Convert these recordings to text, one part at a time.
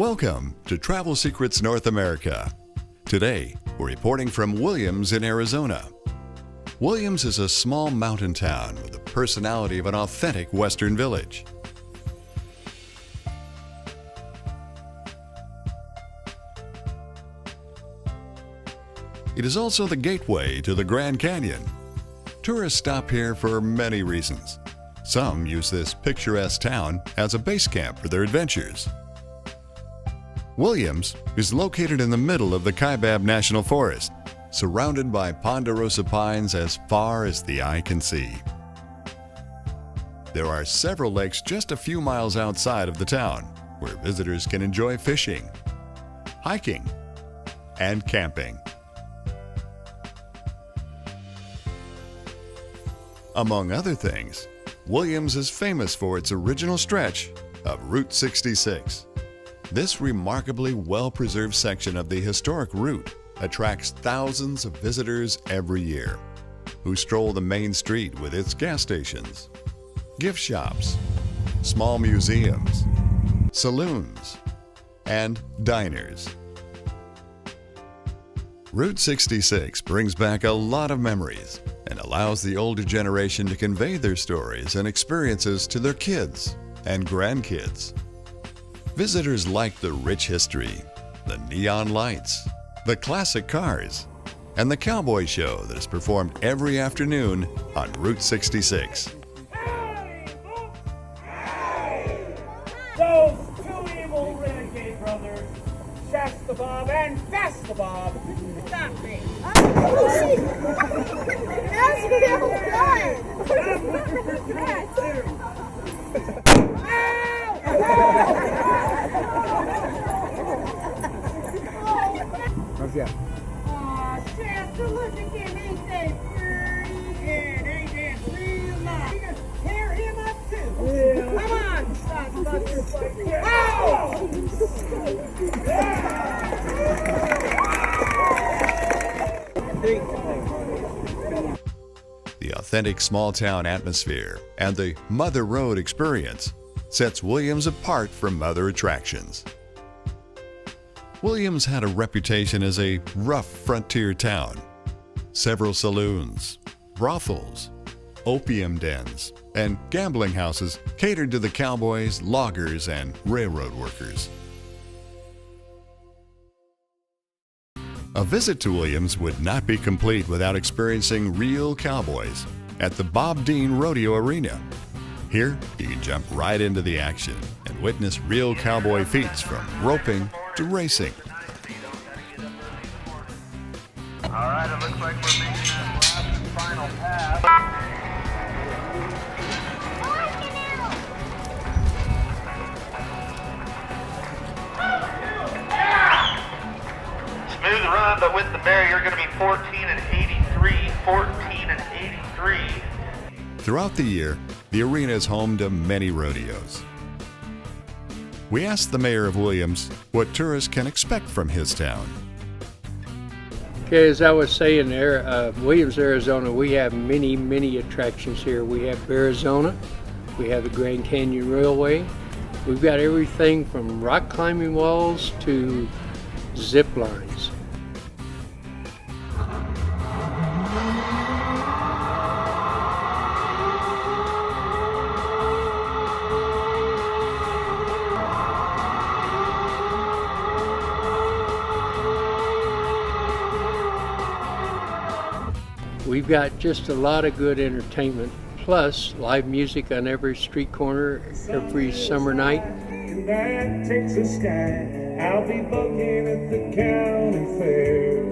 Welcome to Travel Secrets North America. Today, we're reporting from Williams in Arizona. Williams is a small mountain town with the personality of an authentic Western village. It is also the gateway to the Grand Canyon. Tourists stop here for many reasons. Some use this picturesque town as a base camp for their adventures. Williams is located in the middle of the Kaibab National Forest, surrounded by Ponderosa pines as far as the eye can see. There are several lakes just a few miles outside of the town, where visitors can enjoy fishing, hiking, and camping. Among other things, Williams is famous for its original stretch of Route 66. This remarkably well-preserved section of the historic route attracts thousands of visitors every year, who stroll the main street with its gas stations, gift shops, small museums, saloons, and diners. Route 66 brings back a lot of memories and allows the older generation to convey their stories and experiences to their kids and grandkids. Visitors like the rich history, the neon lights, the classic cars, and the cowboy show that is performed every afternoon on Route 66. Hey, folks! Hey! Those two evil renegade brothers, Shasta Bob and Fasta Bob, stop me! That's real How's that? Aw, Shasta, look again, ain't they pretty? And ain't that real nice? You can tear him up too. Yeah. Come on, stop buster fight. Ow! The authentic small-town atmosphere and the Mother Road experience sets Williams apart from other attractions. Williams had a reputation as a rough frontier town. Several saloons, brothels, opium dens, and gambling houses catered to the cowboys, loggers, and railroad workers. A visit to Williams would not be complete without experiencing real cowboys at the Bob Dean Rodeo Arena. Here, you can jump right into the action and witness real cowboy feats from roping to racing. All right, it looks like we're making that last and final pass. Smooth run, but with the barrier, you're going to be 14 and 83, 14 and 83. Throughout the year, the arena is home to many rodeos. We asked the mayor of Williams what tourists can expect from his town. Okay, as I was saying there, Williams, Arizona, we have many attractions here. We have Bearizona, we have the Grand Canyon Railway. We've got everything from rock climbing walls to zip lines. We've got just a lot of good entertainment, plus live music on every street corner every summer night. In that Texas sky, I'll be looking at the county fair.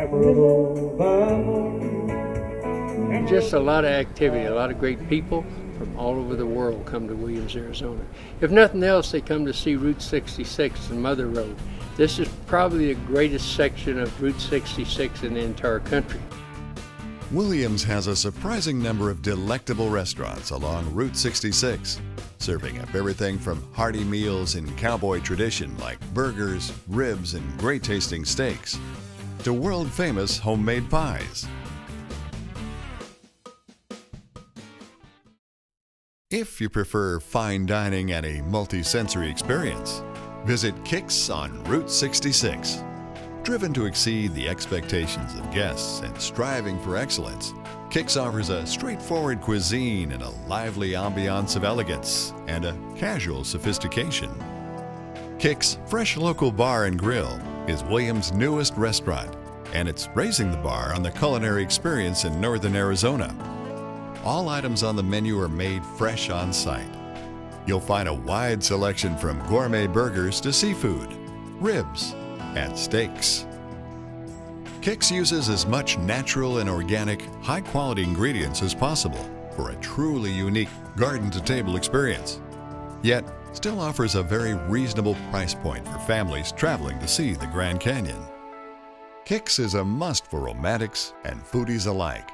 Amarillo by morning. Just a lot of activity, a lot of great people from all over the world come to Williams, Arizona. If nothing else, they come to see Route 66 and Mother Road. This is probably the greatest section of Route 66 in the entire country. Williams has a surprising number of delectable restaurants along Route 66, serving up everything from hearty meals in cowboy tradition like burgers, ribs, and great-tasting steaks, to world-famous homemade pies. If you prefer fine dining and a multi-sensory experience, visit Kix on Route 66. Driven to exceed the expectations of guests and striving for excellence, Kix offers a straightforward cuisine and a lively ambiance of elegance and a casual sophistication. Kix Fresh Local Bar and Grill is Williams' newest restaurant, and it's raising the bar on the culinary experience in northern Arizona. All items on the menu are made fresh on site. You'll find a wide selection from gourmet burgers to seafood, ribs, and steaks. Kix uses as much natural and organic, high-quality ingredients as possible for a truly unique garden-to-table experience, yet still offers a very reasonable price point for families traveling to see the Grand Canyon. Kix is a must for romantics and foodies alike,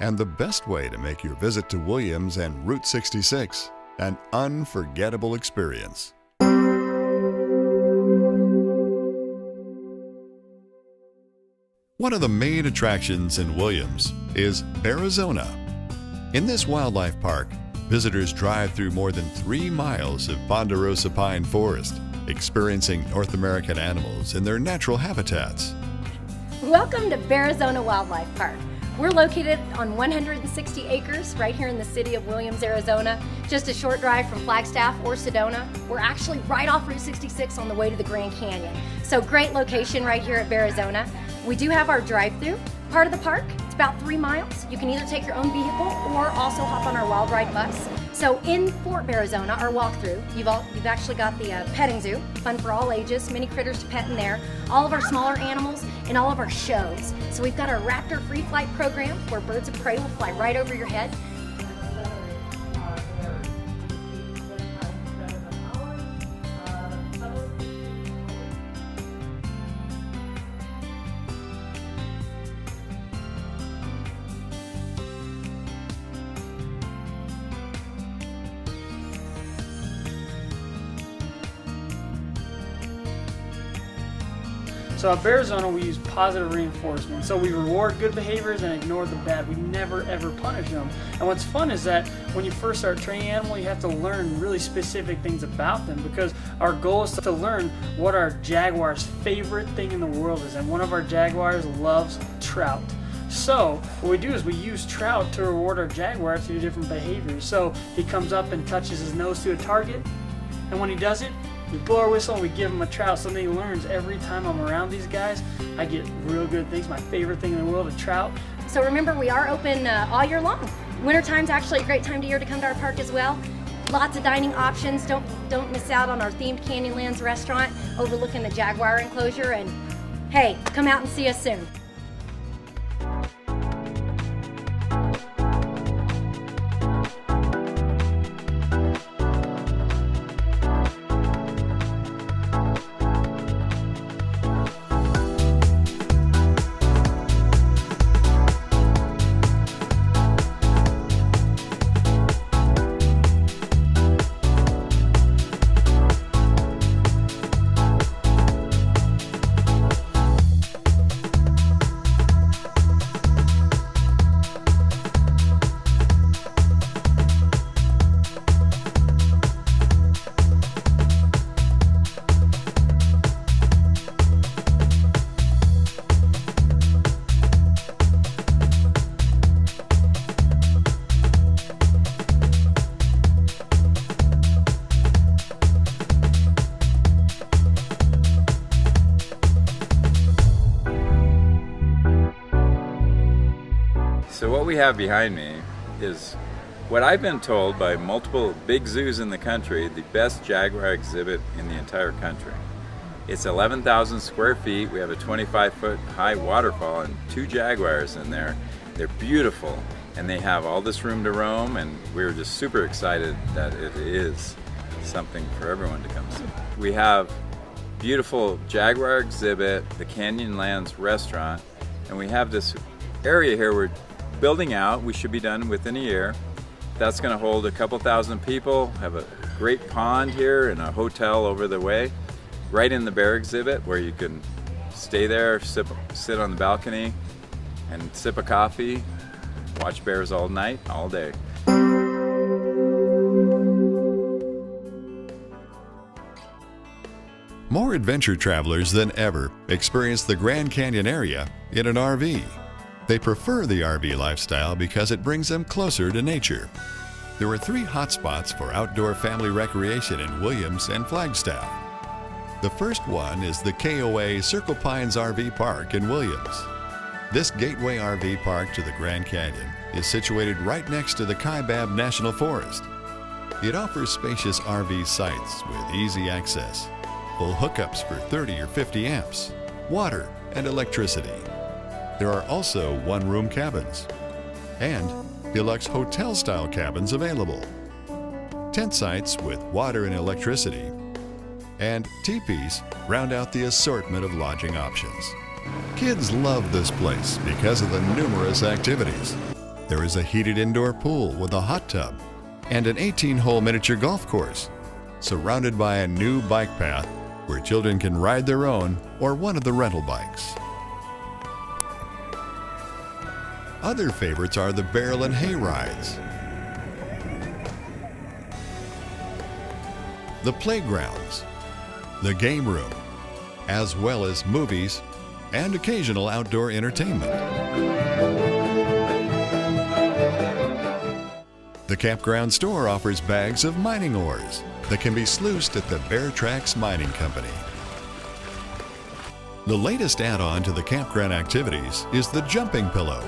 and the best way to make your visit to Williams and Route 66 an unforgettable experience. One of the main attractions in Williams is Bearizona. In this wildlife park, visitors drive through more than 3 miles of Ponderosa Pine Forest, experiencing North American animals in their natural habitats. Welcome to Bearizona Wildlife Park. We're located on 160 acres right here in the city of Williams, Arizona, just a short drive from Flagstaff or Sedona. We're actually right off Route 66 on the way to the Grand Canyon. So great location right here at Bearizona. We do have our drive-through part of the park. It's about 3 miles. You can either take your own vehicle or also hop on our wild ride bus. So in Fort Bearizona, our walkthrough, you've actually got the petting zoo, fun for all ages, many critters to pet in there, all of our smaller animals, and all of our shows. So we've got our RAPTOR free flight program where birds of prey will fly right over your head. So at Bearizona, we use positive reinforcement. So we reward good behaviors and ignore the bad. We never ever punish them. And what's fun is that when you first start training an animal, you have to learn really specific things about them, because our goal is to learn what our jaguar's favorite thing in the world is. And one of our jaguars loves trout. So what we do is we use trout to reward our jaguar through different behaviors. So he comes up and touches his nose to a target, and when he does it, we blow our whistle and we give him a trout. So then he learns every time I'm around these guys, I get real good things. My favorite thing in the world, a trout. So remember, we are open all year long. Wintertime's actually a great time of year to come to our park as well. Lots of dining options. Don't miss out on our themed Canyonlands restaurant overlooking the jaguar enclosure. And hey, come out and see us soon. So what we have behind me is what I've been told by multiple big zoos in the country, the best jaguar exhibit in the entire country. It's 11,000 square feet. We have a 25-foot high waterfall and 2 jaguars in there. They're beautiful, and they have all this room to roam, and we were just super excited that it is something for everyone to come see. We have beautiful jaguar exhibit, the Canyonlands restaurant, and we have this area here we're building out. We should be done within a year. That's going to hold a couple thousand people, have a great pond here and a hotel over the way, right in the bear exhibit where you can stay there, sit on the balcony and sip a coffee, watch bears all night, all day. More adventure travelers than ever experience the Grand Canyon area in an RV. They prefer the RV lifestyle because it brings them closer to nature. There are 3 hotspots for outdoor family recreation in Williams and Flagstaff. The first one is the KOA Circle Pines RV Park in Williams. This gateway RV park to the Grand Canyon is situated right next to the Kaibab National Forest. It offers spacious RV sites with easy access, full hookups for 30 or 50 amps, water, and electricity. There are also one-room cabins and deluxe hotel-style cabins available, tent sites with water and electricity, and teepees round out the assortment of lodging options. Kids love this place because of the numerous activities. There is a heated indoor pool with a hot tub and an 18-hole miniature golf course, surrounded by a new bike path where children can ride their own or one of the rental bikes. Other favorites are the barrel and hay rides, the playgrounds, the game room, as well as movies and occasional outdoor entertainment. The campground store offers bags of mining ores that can be sluiced at the Bear Tracks Mining Company. The latest add-on to the campground activities is the jumping pillow.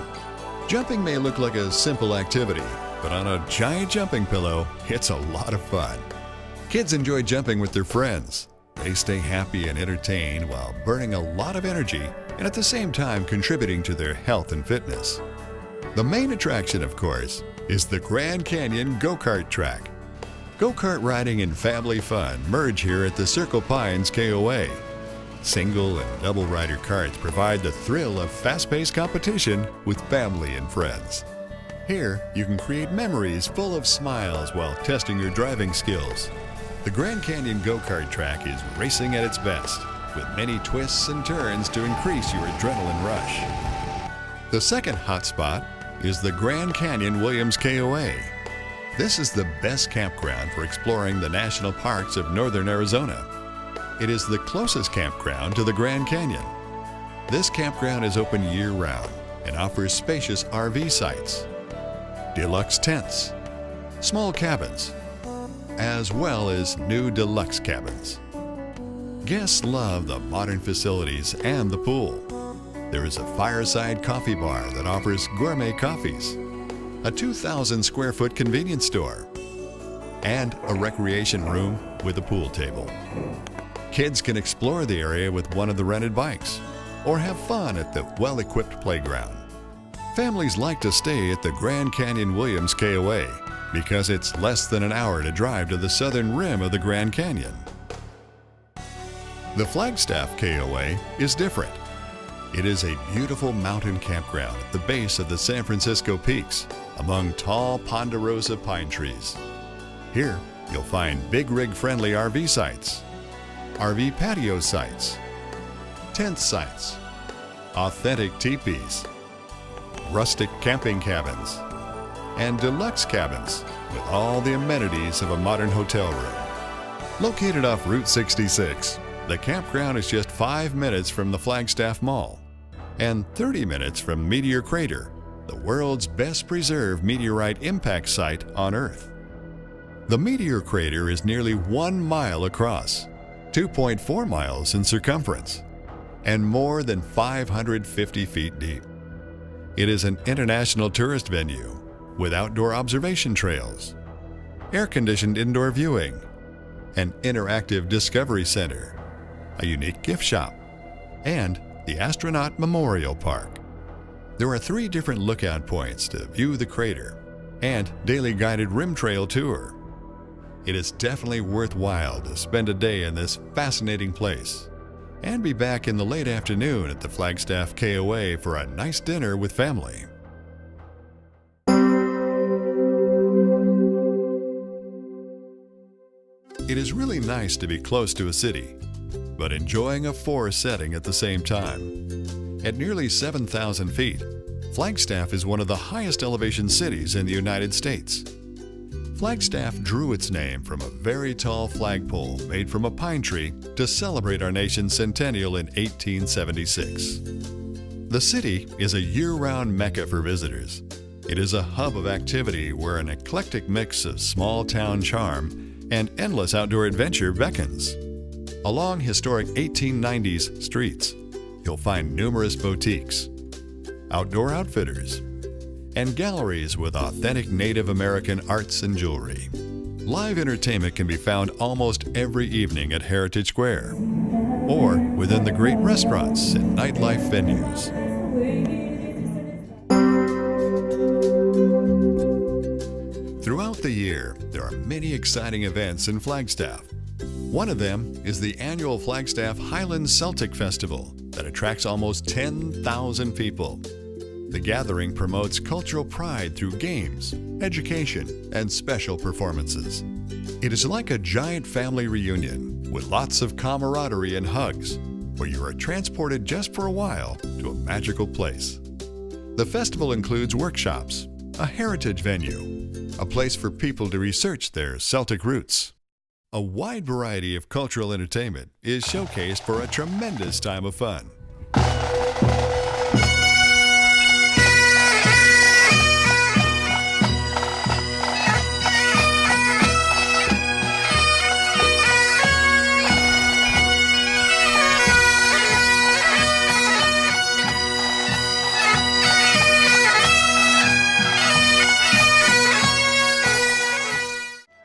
Jumping may look like a simple activity, but on a giant jumping pillow, it's a lot of fun. Kids enjoy jumping with their friends. They stay happy and entertained while burning a lot of energy and at the same time contributing to their health and fitness. The main attraction, of course, is the Grand Canyon Go-Kart track. Go-kart riding and family fun merge here at the Circle Pines KOA. Single and double rider karts provide the thrill of fast-paced competition with family and friends. Here, you can create memories full of smiles while testing your driving skills. The Grand Canyon Go-Kart track is racing at its best, with many twists and turns to increase your adrenaline rush. The second hotspot is the Grand Canyon Williams KOA. This is the best campground for exploring the national parks of northern Arizona. It is the closest campground to the Grand Canyon. This campground is open year-round and offers spacious RV sites, deluxe tents, small cabins, as well as new deluxe cabins. Guests love the modern facilities and the pool. There is a fireside coffee bar that offers gourmet coffees, a 2,000 square foot convenience store, and a recreation room with a pool table. Kids can explore the area with one of the rented bikes or have fun at the well-equipped playground. Families like to stay at the Grand Canyon Williams KOA because it's less than an hour to drive to the southern rim of the Grand Canyon. The Flagstaff KOA is different. It is a beautiful mountain campground at the base of the San Francisco Peaks among tall Ponderosa pine trees. Here, you'll find big rig-friendly RV sites, RV patio sites, tent sites, authentic teepees, rustic camping cabins, and deluxe cabins with all the amenities of a modern hotel room. Located off Route 66, the campground is just 5 minutes from the Flagstaff Mall and 30 minutes from Meteor Crater, the world's best preserved meteorite impact site on Earth. The Meteor Crater is nearly 1 mile across, 2.4 miles in circumference, and more than 550 feet deep. It is an international tourist venue with outdoor observation trails, air-conditioned indoor viewing, an interactive discovery center, a unique gift shop, and the Astronaut Memorial Park. There are 3 different lookout points to view the crater and daily guided rim trail tour. It is definitely worthwhile to spend a day in this fascinating place and be back in the late afternoon at the Flagstaff KOA for a nice dinner with family. It is really nice to be close to a city, but enjoying a forest setting at the same time. At nearly 7,000 feet, Flagstaff is one of the highest elevation cities in the United States. Flagstaff drew its name from a very tall flagpole made from a pine tree to celebrate our nation's centennial in 1876. The city is a year-round mecca for visitors. It is a hub of activity where an eclectic mix of small-town charm and endless outdoor adventure beckons. Along historic 1890s streets, you'll find numerous boutiques, outdoor outfitters, and galleries with authentic Native American arts and jewelry. Live entertainment can be found almost every evening at Heritage Square or within the great restaurants and nightlife venues. Throughout the year, there are many exciting events in Flagstaff. One of them is the annual Flagstaff Highland Celtic Festival that attracts almost 10,000 people. The gathering promotes cultural pride through games, education, and special performances. It is like a giant family reunion with lots of camaraderie and hugs, where you are transported just for a while to a magical place. The festival includes workshops, a heritage venue, a place for people to research their Celtic roots. A wide variety of cultural entertainment is showcased for a tremendous time of fun.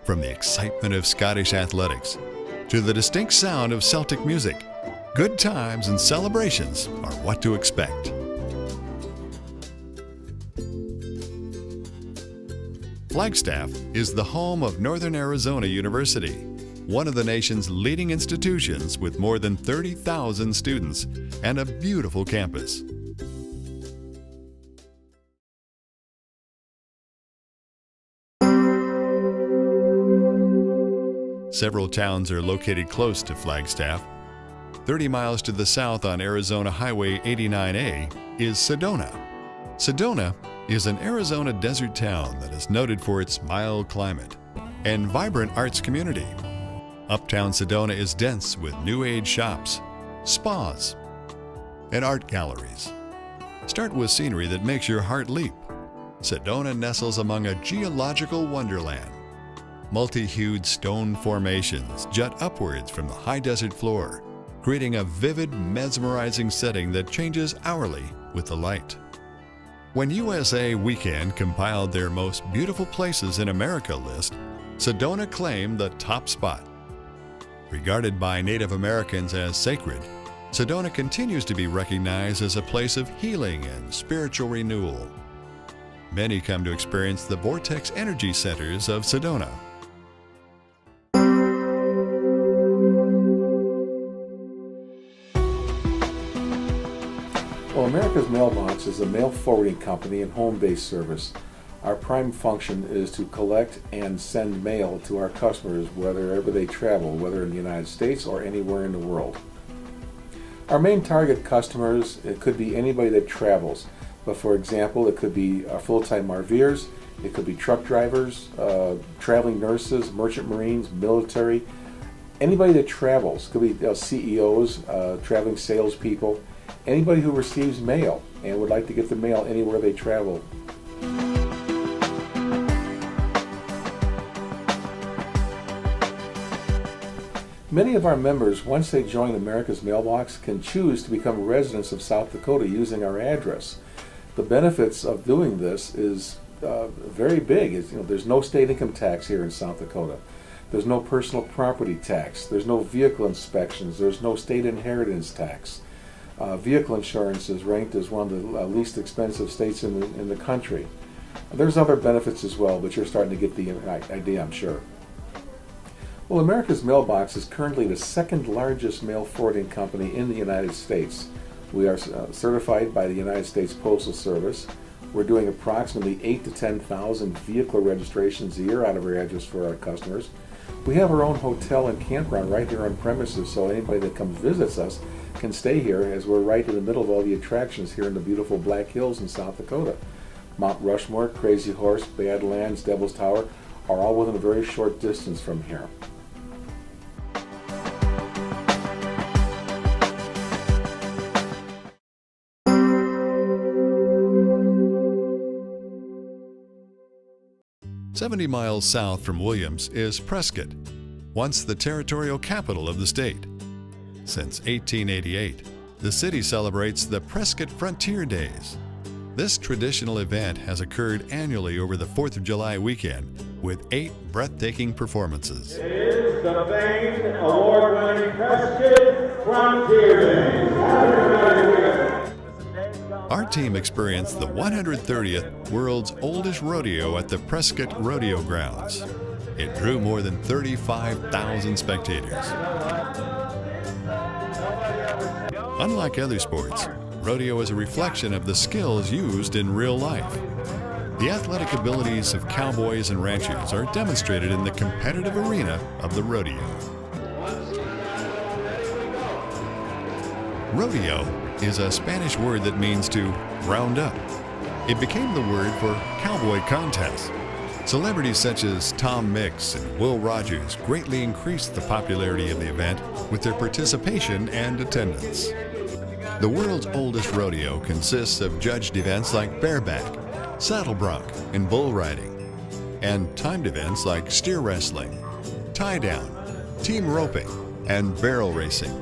From the excitement of Scottish athletics to the distinct sound of Celtic music, good times and celebrations are what to expect. Flagstaff is the home of Northern Arizona University, one of the nation's leading institutions with more than 30,000 students and a beautiful campus. Several towns are located close to Flagstaff. 30 miles to the south on Arizona Highway 89A is Sedona. Sedona is an Arizona desert town that is noted for its mild climate and vibrant arts community. Uptown Sedona is dense with new age shops, spas, and art galleries. Start with scenery that makes your heart leap. Sedona nestles among a geological wonderland. Multi-hued stone formations jut upwards from the high desert floor, creating a vivid, mesmerizing setting that changes hourly with the light. When USA Weekend compiled their most beautiful places in America list, Sedona claimed the top spot. Regarded by Native Americans as sacred, Sedona continues to be recognized as a place of healing and spiritual renewal. Many come to experience the vortex energy centers of Sedona. Well, America's Mailbox is a mail forwarding company and home-based service. Our prime function is to collect and send mail to our customers wherever they travel, whether in the United States or anywhere in the world. Our main target customers, it could be anybody that travels, but for example, it could be full-time RVers, it could be truck drivers, traveling nurses, merchant marines, military, anybody that travels. It could be CEOs, traveling salespeople, anybody who receives mail and would like to get the mail anywhere they travel. Many of our members, once they join America's Mailbox, can choose to become residents of South Dakota using our address. The benefits of doing this is very big. There's no state income tax here in South Dakota. There's no personal property tax. There's no vehicle inspections. There's no state inheritance tax. Vehicle insurance is ranked as one of the least expensive states in the country. There's other benefits as well, but you're starting to get the idea, I'm sure. Well, America's Mailbox is currently the second largest mail forwarding company in the United States. We are certified by the United States Postal Service. We're doing approximately 8,000 to 10,000 vehicle registrations a year out of our address for our customers. We have our own hotel and campground right here on premises, so anybody that comes visits us can stay here, as we're right in the middle of all the attractions here in the beautiful Black Hills in South Dakota. Mount Rushmore, Crazy Horse, Badlands, Devil's Tower, are all within a very short distance from here. "70 miles south from Williams is Prescott, once the territorial capital of the state. Since 1888, the city celebrates the Prescott Frontier Days. This traditional event has occurred annually over the 4th of July weekend with 8 breathtaking performances. It is the famed award-winning Prescott Frontier Days. Our team experienced the 130th World's Oldest Rodeo at the Prescott Rodeo Grounds. It drew more than 35,000 spectators. Unlike other sports, rodeo is a reflection of the skills used in real life. The athletic abilities of cowboys and ranchers are demonstrated in the competitive arena of the rodeo. Rodeo is a Spanish word that means to round up. It became the word for cowboy contests. Celebrities such as Tom Mix and Will Rogers greatly increased the popularity of the event with their participation and attendance. The world's oldest rodeo consists of judged events like bareback, saddle bronc, and bull riding, and timed events like steer wrestling, tie down, team roping, and barrel racing.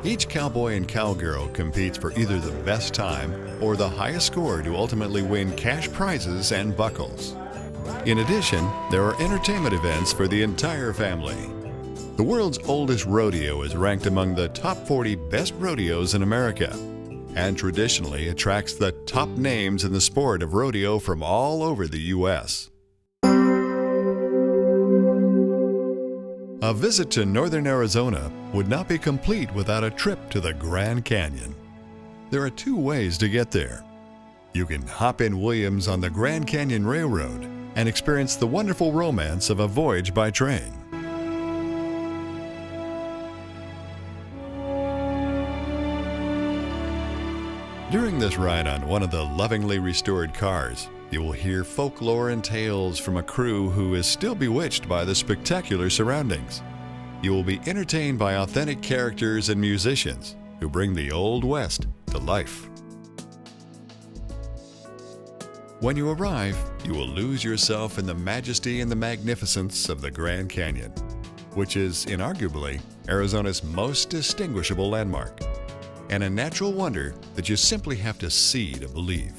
Each cowboy and cowgirl competes for either the best time or the highest score to ultimately win cash prizes and buckles. In addition, there are entertainment events for the entire family. The world's oldest rodeo is ranked among the top 40 best rodeos in America, and traditionally attracts the top names in the sport of rodeo from all over the U.S. A visit to northern Arizona would not be complete without a trip to the Grand Canyon. There are 2 ways to get there. You can hop in Williams on the Grand Canyon Railroad and experience the wonderful romance of a voyage by train. During this ride on one of the lovingly restored cars, you will hear folklore and tales from a crew who is still bewitched by the spectacular surroundings. You will be entertained by authentic characters and musicians who bring the Old West to life. When you arrive, you will lose yourself in the majesty and the magnificence of the Grand Canyon, which is inarguably Arizona's most distinguishable landmark, and a natural wonder that you simply have to see to believe.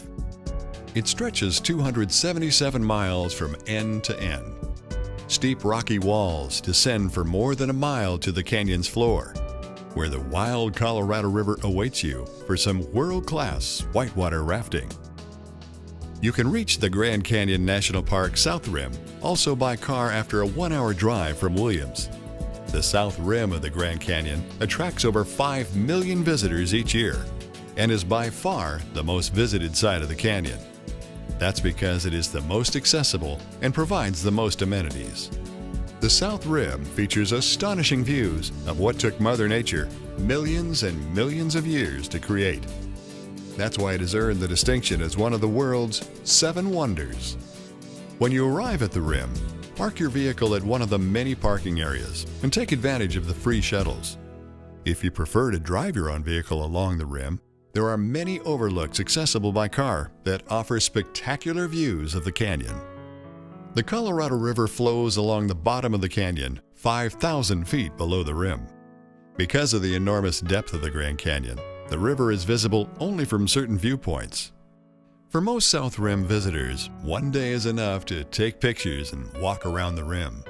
It stretches 277 miles from end to end. Steep rocky walls descend for more than a mile to the canyon's floor, where the wild Colorado River awaits you for some world-class whitewater rafting. You can reach the Grand Canyon National Park South Rim also by car after a 1-hour drive from Williams. The south rim of the Grand Canyon attracts over 5 million visitors each year and is by far the most visited side of the canyon. That's because it is the most accessible and provides the most amenities. The south rim features astonishing views of what took Mother Nature millions and millions of years to create. That's why it has earned the distinction as one of the world's 7 wonders. When you arrive at the rim, park your vehicle at one of the many parking areas and take advantage of the free shuttles. If you prefer to drive your own vehicle along the rim, there are many overlooks accessible by car that offer spectacular views of the canyon. The Colorado River flows along the bottom of the canyon, 5,000 feet below the rim. Because of the enormous depth of the Grand Canyon, the river is visible only from certain viewpoints. For most South Rim visitors, one day is enough to take pictures and walk around the rim.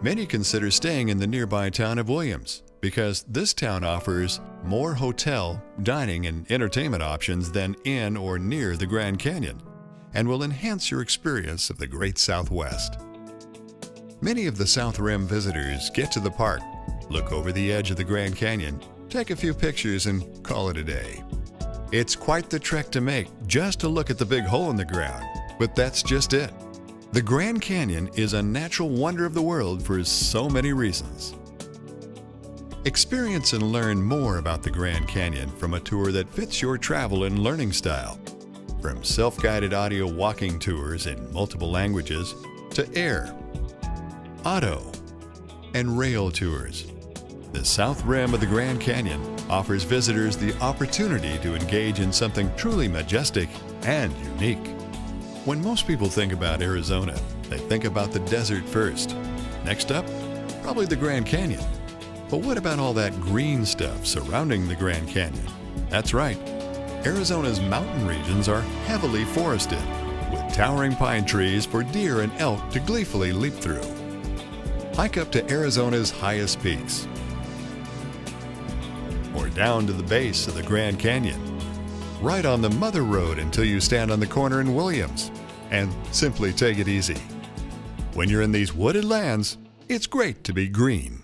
Many consider staying in the nearby town of Williams because this town offers more hotel, dining, and entertainment options than in or near the Grand Canyon, and will enhance your experience of the Great Southwest. Many of the South Rim visitors get to the park, look over the edge of the Grand Canyon, take a few pictures, and call it a day. It's quite the trek to make just to look at the big hole in the ground, but that's just it. The Grand Canyon is a natural wonder of the world for so many reasons. Experience and learn more about the Grand Canyon from a tour that fits your travel and learning style. From self-guided audio walking tours in multiple languages to air, auto, and rail tours. The south rim of the Grand Canyon offers visitors the opportunity to engage in something truly majestic and unique. When most people think about Arizona, they think about the desert first. Next up, probably the Grand Canyon. But what about all that green stuff surrounding the Grand Canyon? That's right. Arizona's mountain regions are heavily forested, with towering pine trees for deer and elk to gleefully leap through. Hike up to Arizona's highest peaks, or down to the base of the Grand Canyon. Ride on the Mother Road until you stand on the corner in Williams, and simply take it easy. When you're in these wooded lands, it's great to be green.